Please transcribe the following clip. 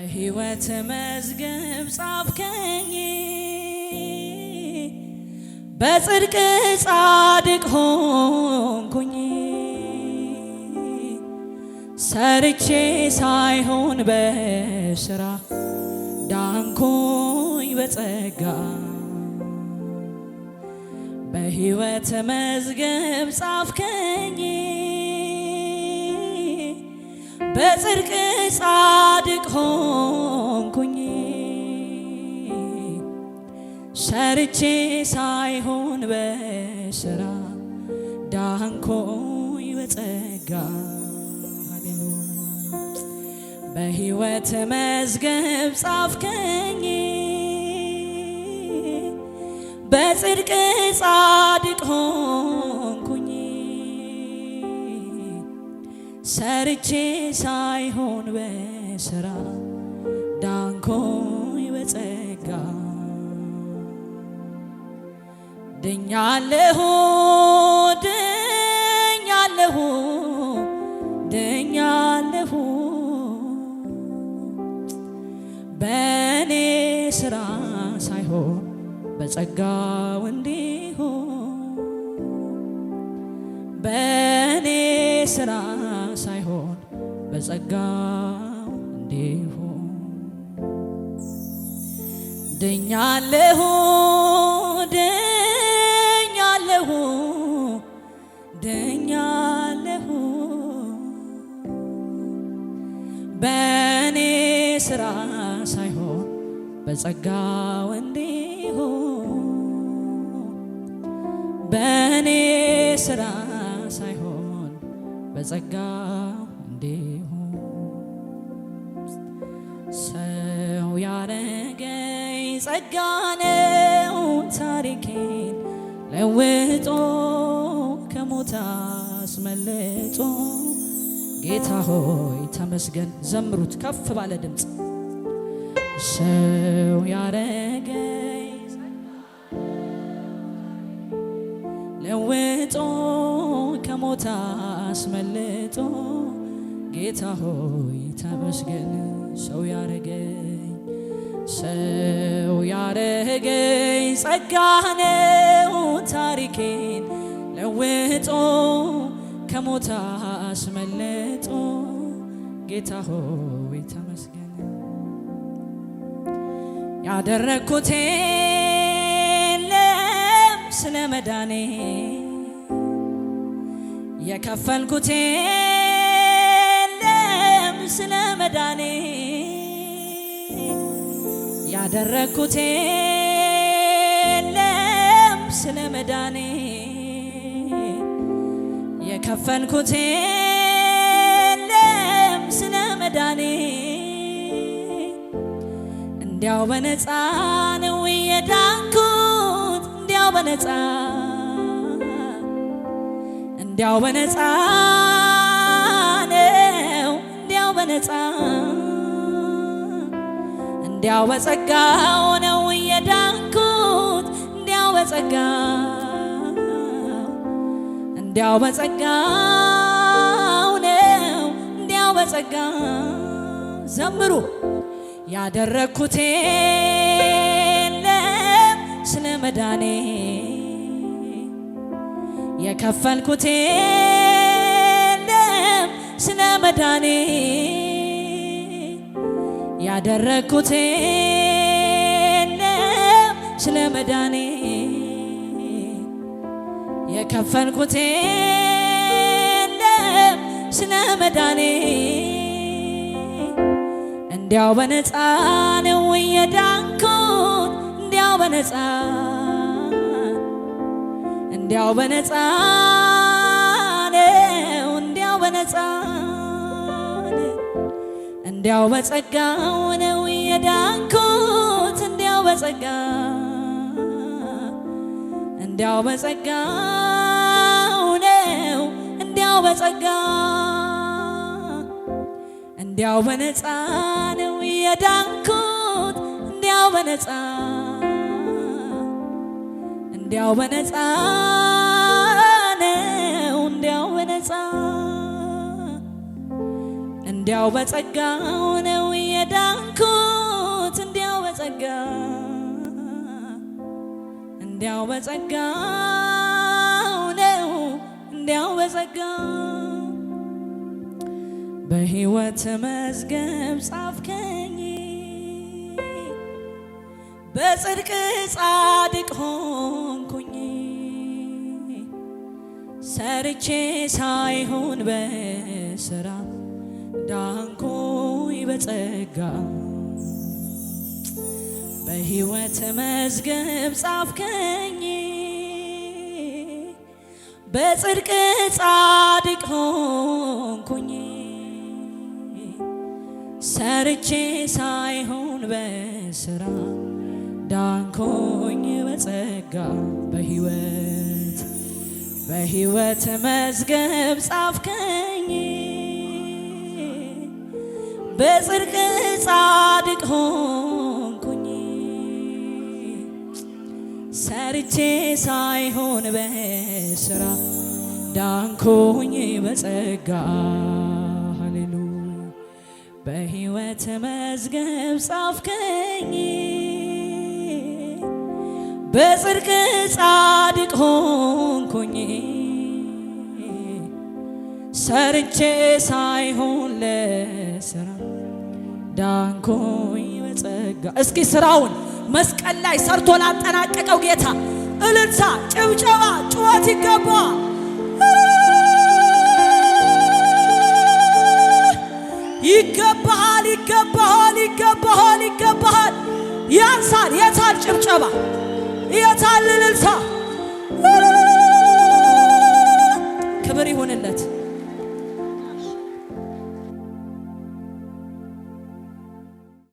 በሕይወት መዝገብ ጻፍከኝ በጽድቅ ጻድቅ ሆንኩኝ ሰርቼ ሳይሆን በስራ ዳንኩኝ በጸጋ በሕይወት መዝገብ ጻፍከኝ በጽድቅ ጻድቅ ሆንኩኝ ሰርቼ ሳይሆን በስራ ዳንኩኝ በጸጋ በሕይወት መዝገብ ጻፍከኝ በጽድቅ ጻድቅ ሆንኩኝ ሰርቼ ሳይሆን በስራ ዳንኩኝ በጸጋ ድኛለሁ ድኛለሁ ድኛለሁ በኔ ስራ ሳይሆን በጸጋው እንዲሁ በኔ ስራ ሳይሆን በጸጋው እንዲሁ ድኛለሁ ድኛለሁ ድኛለሁ በኔ ስራ ሳይሆን በጸጋው እንዲሁ በኔ ስራ ሳይሆን በጸጋው እንዲሁ ሰው ያረገኝ ጸጋ ነው ታሪኬን ለውጦ ከሞት አስመልጦ ጌታ ሆይ ተመስገን። ዘምሩት ከፍ ባለ ድምፅ ሰው ያረገኝ ለውጦ ከሞት አስመልጦ ጌታ ሆይ ተመስገን። ሰው ያረገኝ ጸጋ ነው ታሪኬን ለውጦ ከሞት አስመልጦ ጌታ ሆይ ተመስገን። ያደረግኩት የለም ስለ መዳኔ የከፈልኩት የለም ስለ መዳኔ ያደረግኩት የለም ስለ መዳኔ የከፈልኩት የለም ስለ መዳኔ እንዲያው በነፃ ነው የዳንኩት እንዲያው በነፃ እንዲያው በነፃ ነው እንዲያው በነፃ እንዲያው በጸጋው ነው የዳንኩት እንዲያው በጸጋው እንዲያው በጸጋው ነው እንዲያው በጸጋው ዘምሩ ያደረግኩት የለም ስለ መዳኔ የከፈልኩት የለም ስለ መዳኔ ያደረግኩት የለም ስለ መዳኔ የከፈልኩት የለም ስለ መዳኔ እንዲያው በነፃ ነው የዳንኩት እንዲያው በነፃ እንዲያው በነፃ ነው እንዲያው በነፃ እንዲያው በጸጋው ነው የዳንኩት እንዲያው በጸጋ እንዲያው በጸጋው ነው እንዲያው በጸጋ እንዲያው በነፃ ነው የዳንኩት እንዲያው በነፃ እንዲያው በነፃ ነው እንዲያው በነፃ እንዲያው በጸጋው ነው የዳንኩት እንዲያው በጸጋው ነው እንዲያው በጸጋው በሕይወት መዝገብ ጻፍከኝ በጽድቅ ጻድቅ ሆንኩኝ ሰርቼ ሳይሆን በሥራ ዳንኩኝ በጸጋ በሕይወት መዝገብ ጻፍከኝ በጽድቅ ጻድቅ ሆንኩኝ ሰርቼ ሳይሆን በሥራ ዳንኩኝ በጸጋ በሕይወት መዝገብ ጻፍከኝ በጽድቅ ጻድቅ ሆንኩኝ ሰርቼ ሳይሆን በሥራ ዳንኩኝ በጸጋ ሃሌሉያ በሕይወት መዝገብ ጻፍከኝ በጽድቅ ጻድቅ ሆንኩኝ ሰርቼ ሳይሆን ለሥራ ዳንኩኝ በጸጋ። እስኪ ስራውን መስቀል ላይ ሰርቶ ላጠናቀቀው ጌታ እልልታ፣ ጭብጨባ፣ ጩኸት ይገባዋል። ይገባሃል፣ ይገባሃል፣ ይገባሃል፣ ይገባሃል። ያንሳል። የታል ጭብጨባ? የታል እልልታ? ክብር ይሁንለት።